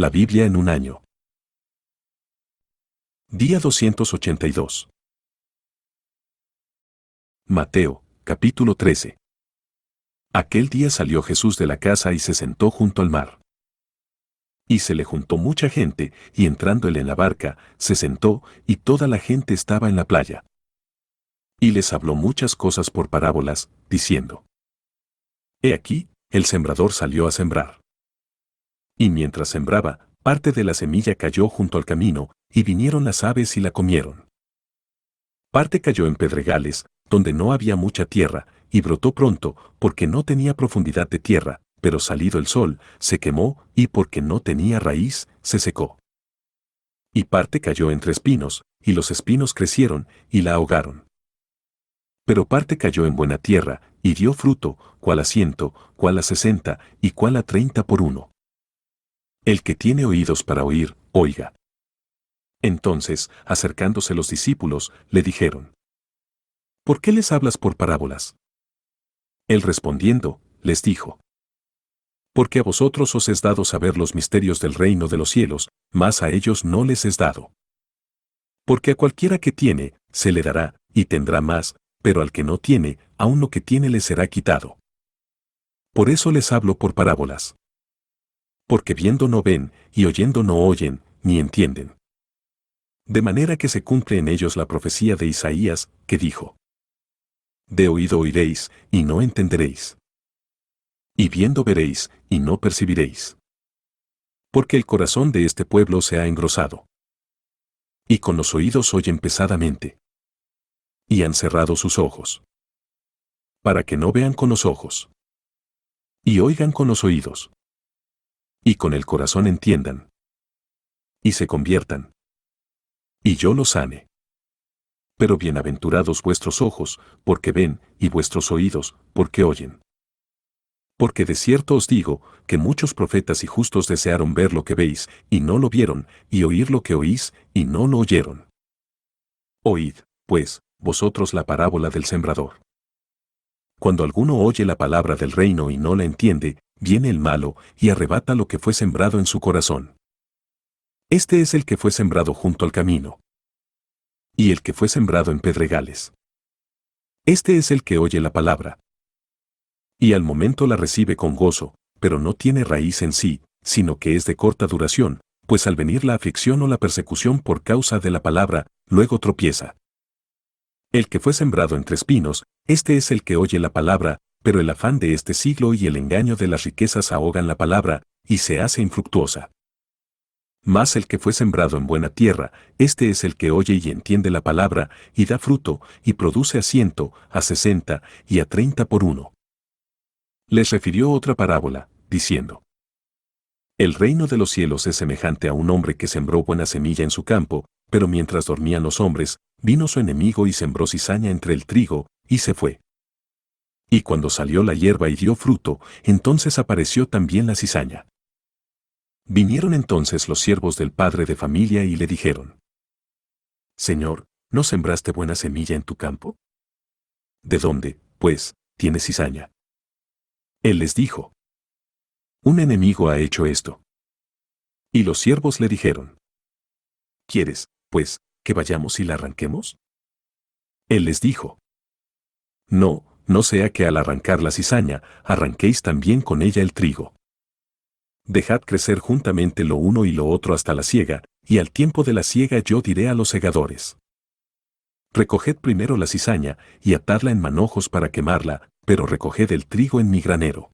La Biblia en un año. Día 282. Mateo, capítulo 13. Aquel día salió Jesús de la casa y se sentó junto al mar. Y se le juntó mucha gente, y entrando él en la barca, se sentó, y toda la gente estaba en la playa. Y les habló muchas cosas por parábolas, diciendo: He aquí, el sembrador salió a sembrar. Y mientras sembraba, parte de la semilla cayó junto al camino, y vinieron las aves y la comieron. Parte cayó en pedregales, donde no había mucha tierra, y brotó pronto, porque no tenía profundidad de tierra, pero salido el sol, se quemó, y porque no tenía raíz, se secó. Y parte cayó entre espinos, y los espinos crecieron, y la ahogaron. Pero parte cayó en buena tierra, y dio fruto, cuál a 100, cuál a 60, y cuál a 30 por uno. El que tiene oídos para oír, oiga. Entonces, acercándose los discípulos, le dijeron: ¿Por qué les hablas por parábolas? Él respondiendo, les dijo: Porque a vosotros os es dado saber los misterios del reino de los cielos, mas a ellos no les es dado. Porque a cualquiera que tiene, se le dará, y tendrá más, pero al que no tiene, aun lo que tiene le será quitado. Por eso les hablo por parábolas. Porque viendo no ven, y oyendo no oyen, ni entienden. De manera que se cumple en ellos la profecía de Isaías, que dijo: De oído oiréis, y no entenderéis. Y viendo veréis, y no percibiréis. Porque el corazón de este pueblo se ha engrosado. Y con los oídos oyen pesadamente. Y han cerrado sus ojos. Para que no vean con los ojos. Y oigan con los oídos. Y con el corazón entiendan. Y se conviertan. Y yo los sane. Pero bienaventurados vuestros ojos, porque ven, y vuestros oídos, porque oyen. Porque de cierto os digo, que muchos profetas y justos desearon ver lo que veis, y no lo vieron, y oír lo que oís, y no lo oyeron. Oíd, pues, vosotros la parábola del sembrador. Cuando alguno oye la palabra del reino y no la entiende, viene el malo, y arrebata lo que fue sembrado en su corazón. Este es el que fue sembrado junto al camino. Y el que fue sembrado en pedregales. Este es el que oye la palabra. Y al momento la recibe con gozo, pero no tiene raíz en sí, sino que es de corta duración, pues al venir la aflicción o la persecución por causa de la palabra, luego tropieza. El que fue sembrado entre espinos, este es el que oye la palabra, pero el afán de este siglo y el engaño de las riquezas ahogan la palabra, y se hace infructuosa. Mas el que fue sembrado en buena tierra, este es el que oye y entiende la palabra, y da fruto, y produce a 100, a 60, y a 30 por uno. Les refirió otra parábola, diciendo: El reino de los cielos es semejante a un hombre que sembró buena semilla en su campo, pero mientras dormían los hombres, vino su enemigo y sembró cizaña entre el trigo, y se fue. Y cuando salió la hierba y dio fruto, entonces apareció también la cizaña. Vinieron entonces los siervos del padre de familia y le dijeron: Señor, ¿no sembraste buena semilla en tu campo? ¿De dónde, pues, tienes cizaña? Él les dijo: Un enemigo ha hecho esto. Y los siervos le dijeron: ¿Quieres, pues, que vayamos y la arranquemos? Él les dijo: No, no sea que al arrancar la cizaña, arranquéis también con ella el trigo. Dejad crecer juntamente lo uno y lo otro hasta la siega, y al tiempo de la siega yo diré a los segadores: Recoged primero la cizaña, y atadla en manojos para quemarla, pero recoged el trigo en mi granero.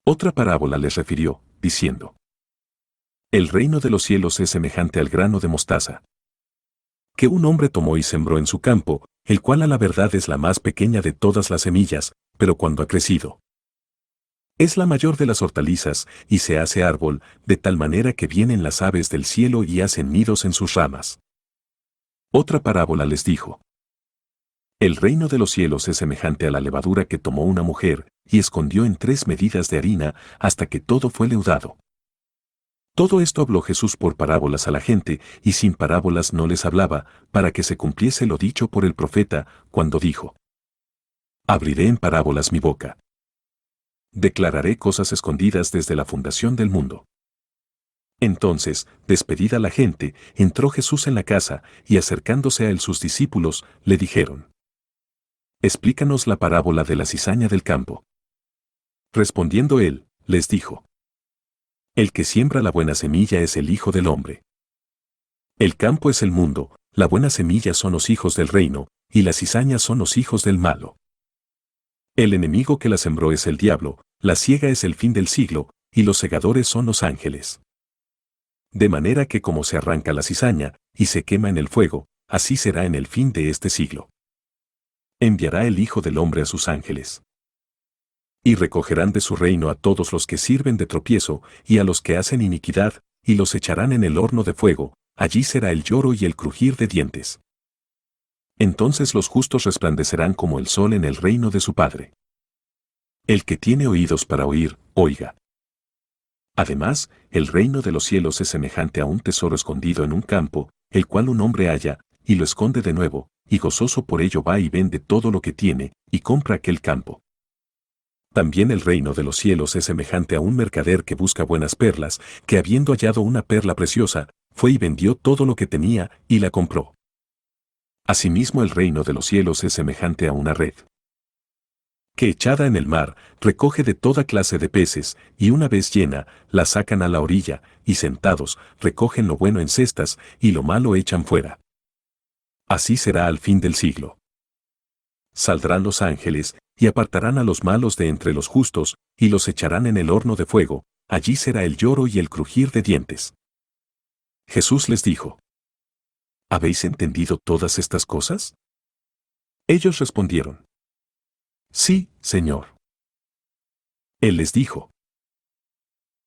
Otra parábola les refirió, diciendo: El reino de los cielos es semejante al grano de mostaza, que un hombre tomó y sembró en su campo, el cual a la verdad es la más pequeña de todas las semillas, pero cuando ha crecido, es la mayor de las hortalizas, y se hace árbol, de tal manera que vienen las aves del cielo y hacen nidos en sus ramas. Otra parábola les dijo: El reino de los cielos es semejante a la levadura que tomó una mujer, y escondió en 3 medidas de harina, hasta que todo fue leudado. Todo esto habló Jesús por parábolas a la gente, y sin parábolas no les hablaba, para que se cumpliese lo dicho por el profeta, cuando dijo: Abriré en parábolas mi boca. Declararé cosas escondidas desde la fundación del mundo. Entonces, despedida la gente, entró Jesús en la casa, y acercándose a él sus discípulos, le dijeron: Explícanos la parábola de la cizaña del campo. Respondiendo él, les dijo: El que siembra la buena semilla es el Hijo del Hombre. El campo es el mundo, la buena semilla son los hijos del reino, y las cizañas son los hijos del malo. El enemigo que la sembró es el diablo, la siega es el fin del siglo, y los segadores son los ángeles. De manera que como se arranca la cizaña, y se quema en el fuego, así será en el fin de este siglo. Enviará el Hijo del Hombre a sus ángeles. Y recogerán de su reino a todos los que sirven de tropiezo, y a los que hacen iniquidad, y los echarán en el horno de fuego, allí será el lloro y el crujir de dientes. Entonces los justos resplandecerán como el sol en el reino de su Padre. El que tiene oídos para oír, oiga. Además, el reino de los cielos es semejante a un tesoro escondido en un campo, el cual un hombre halla, y lo esconde de nuevo, y gozoso por ello va y vende todo lo que tiene, y compra aquel campo. También el reino de los cielos es semejante a un mercader que busca buenas perlas, que habiendo hallado una perla preciosa, fue y vendió todo lo que tenía, y la compró. Asimismo el reino de los cielos es semejante a una red que echada en el mar, recoge de toda clase de peces, y una vez llena, la sacan a la orilla, y sentados, recogen lo bueno en cestas, y lo malo echan fuera. Así será al fin del siglo. Saldrán los ángeles, y apartarán a los malos de entre los justos, y los echarán en el horno de fuego, allí será el lloro y el crujir de dientes. Jesús les dijo: ¿Habéis entendido todas estas cosas? Ellos respondieron: Sí, Señor. Él les dijo: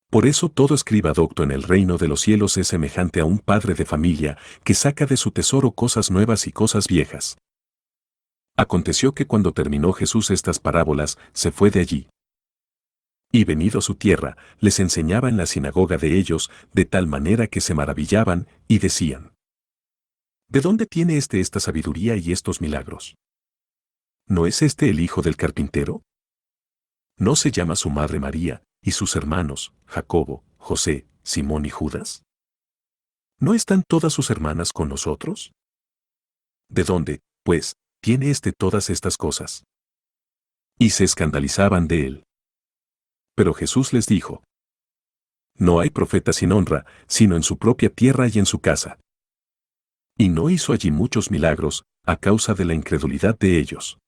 Por eso todo escriba docto en el reino de los cielos es semejante a un padre de familia que saca de su tesoro cosas nuevas y cosas viejas. Aconteció que cuando terminó Jesús estas parábolas, se fue de allí. Y venido a su tierra, les enseñaba en la sinagoga de ellos, de tal manera que se maravillaban, y decían: ¿De dónde tiene esta sabiduría y estos milagros? ¿No es este el hijo del carpintero? ¿No se llama su madre María, y sus hermanos, Jacobo, José, Simón y Judas? ¿No están todas sus hermanas con nosotros? ¿De dónde, pues, tiene todas estas cosas? Y se escandalizaban de él. Pero Jesús les dijo: No hay profeta sin honra, sino en su propia tierra y en su casa. Y no hizo allí muchos milagros, a causa de la incredulidad de ellos.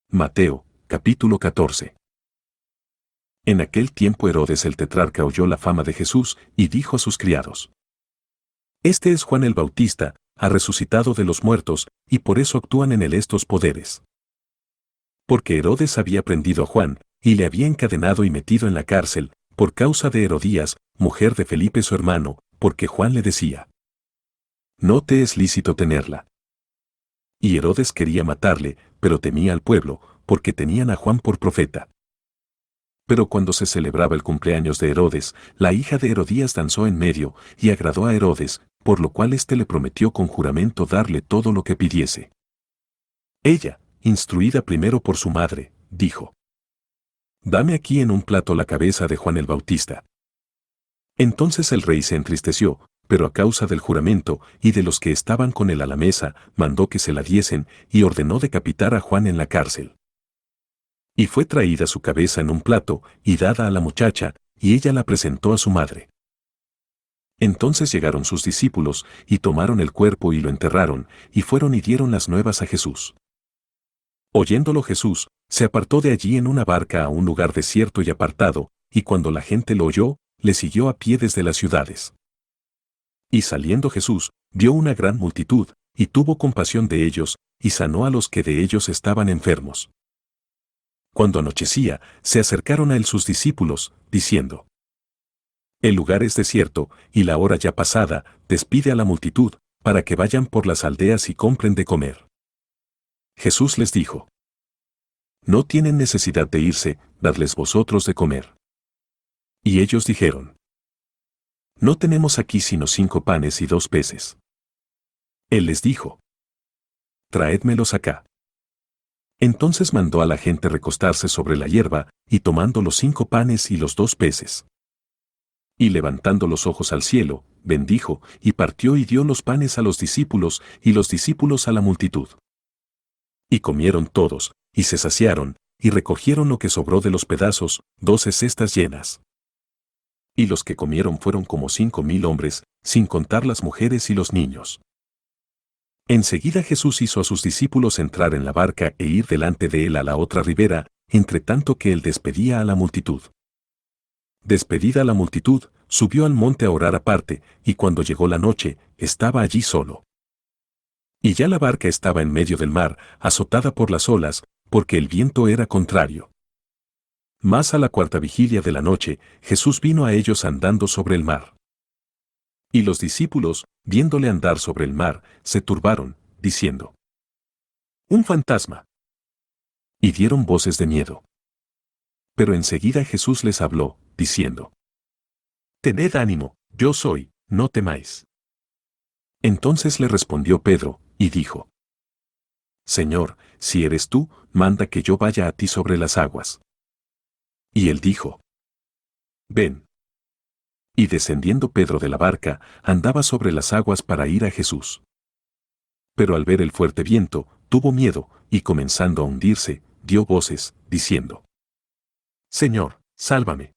Mateo, capítulo 14. En aquel tiempo Herodes el tetrarca oyó la fama de Jesús, y dijo a sus criados: Este es Juan el Bautista, ha resucitado de los muertos, y por eso actúan en él estos poderes. Porque Herodes había prendido a Juan, y le había encadenado y metido en la cárcel, por causa de Herodías, mujer de Felipe su hermano, porque Juan le decía: No te es lícito tenerla. Y Herodes quería matarle, pero temía al pueblo, porque tenían a Juan por profeta. Pero cuando se celebraba el cumpleaños de Herodes, la hija de Herodías danzó en medio, y agradó a Herodes, por lo cual éste le prometió con juramento darle todo lo que pidiese. Ella, instruida primero por su madre, dijo: Dame aquí en un plato la cabeza de Juan el Bautista. Entonces el rey se entristeció, pero a causa del juramento y de los que estaban con él a la mesa, mandó que se la diesen, y ordenó decapitar a Juan en la cárcel. Y fue traída su cabeza en un plato, y dada a la muchacha, y ella la presentó a su madre. Entonces llegaron sus discípulos, y tomaron el cuerpo y lo enterraron, y fueron y dieron las nuevas a Jesús. Oyéndolo Jesús, se apartó de allí en una barca a un lugar desierto y apartado, y cuando la gente lo oyó, le siguió a pie desde las ciudades. Y saliendo Jesús, vio una gran multitud, y tuvo compasión de ellos, y sanó a los que de ellos estaban enfermos. Cuando anochecía, se acercaron a él sus discípulos, diciendo: El lugar es desierto, y la hora ya pasada, despide a la multitud, para que vayan por las aldeas y compren de comer. Jesús les dijo: No tienen necesidad de irse, dadles vosotros de comer. Y ellos dijeron: No tenemos aquí sino 5 panes y 2 peces. Él les dijo: Traédmelos acá. Entonces mandó a la gente recostarse sobre la hierba, y tomando los 5 panes y los 2 peces, Y levantando los ojos al cielo, bendijo, y partió y dio los panes a los discípulos, y los discípulos a la multitud. Y comieron todos, y se saciaron, y recogieron lo que sobró de los pedazos, 12 cestas llenas. Y los que comieron fueron como 5,000 hombres, sin contar las mujeres y los niños. Enseguida Jesús hizo a sus discípulos entrar en la barca e ir delante de él a la otra ribera, entre tanto que él despedía a la multitud. Despedida la multitud, subió al monte a orar aparte, y cuando llegó la noche, estaba allí solo. Y ya la barca estaba en medio del mar, azotada por las olas, porque el viento era contrario. Mas a la cuarta vigilia de la noche, Jesús vino a ellos andando sobre el mar. Y los discípulos, viéndole andar sobre el mar, se turbaron, diciendo: «¡Un fantasma!» Y dieron voces de miedo. Pero enseguida Jesús les habló, diciendo: «Tened ánimo, yo soy, no temáis». Entonces le respondió Pedro, y dijo: «Señor, si eres tú, manda que yo vaya a ti sobre las aguas». Y él dijo: «Ven». Y descendiendo Pedro de la barca, andaba sobre las aguas para ir a Jesús. Pero al ver el fuerte viento, tuvo miedo, y comenzando a hundirse, dio voces, diciendo: «Señor, sálvame».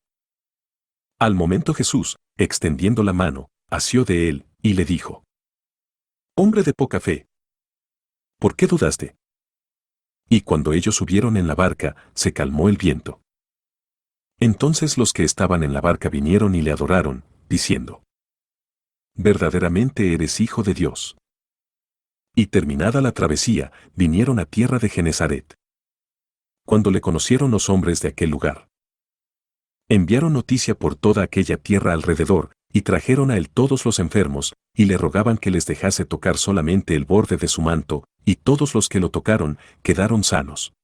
Al momento Jesús, extendiendo la mano, asió de él, y le dijo: «Hombre de poca fe, ¿por qué dudaste?». Y cuando ellos subieron en la barca, se calmó el viento. Entonces los que estaban en la barca vinieron y le adoraron, diciendo: «Verdaderamente eres Hijo de Dios». Y terminada la travesía, vinieron a tierra de Genesaret. Cuando le conocieron los hombres de aquel lugar, enviaron noticia por toda aquella tierra alrededor, y trajeron a él todos los enfermos, y le rogaban que les dejase tocar solamente el borde de su manto, y todos los que lo tocaron, quedaron sanos.